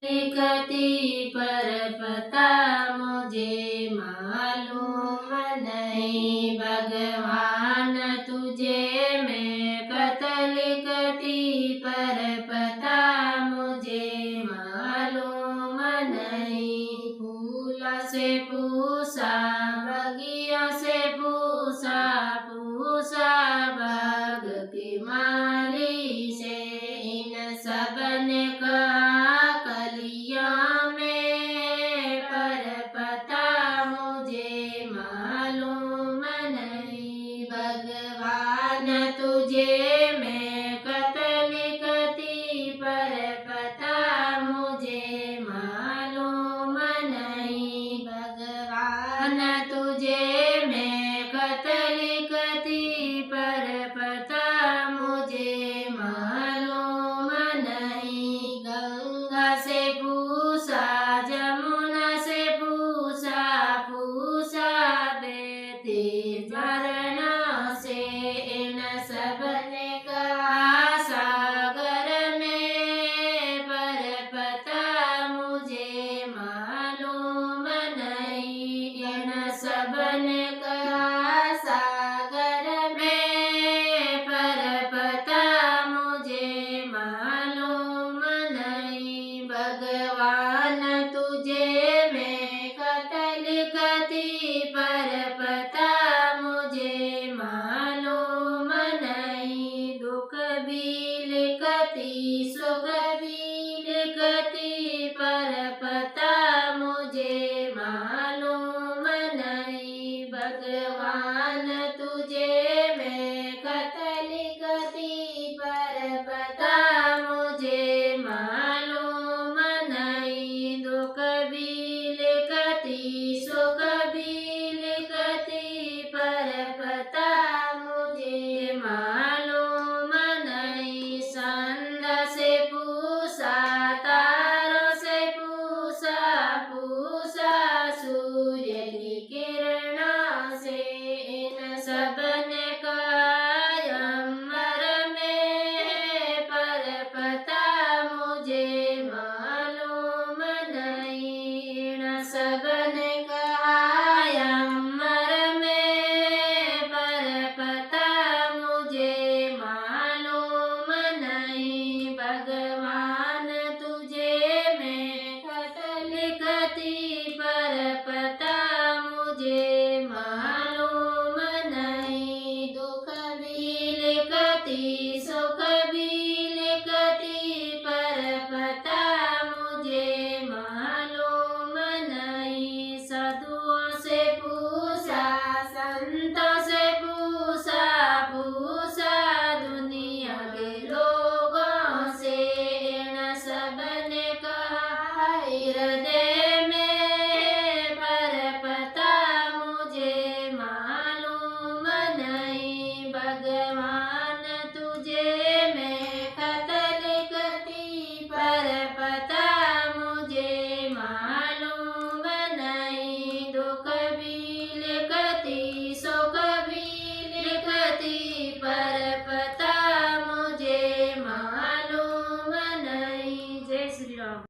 लिखती पर पता मुझे मालूम नहीं। भगवान तुझे मैं खत लिखती पर पता मुझे मालूम नहीं। फूल से पूछा बगिया से पूछा पूछा बाग की माली से। इन सब ने कहा कलियां में पर पता मुझे मालूम नहीं। भगवान तुझे मैं खत लिखती पर पता मुझे मालूम नहीं। भगवान तुझे मैं खत लिखती पर पता मुझे मालूम नहीं। गंगा से पूछा जमुना से पूछा पूछा बेती झरना से। इन सब ने कहा सागर में पर पता मुझे मालूम नहीं। इन सब ने कहा सागर में पर पता मुझे मालूम नहीं। भगवान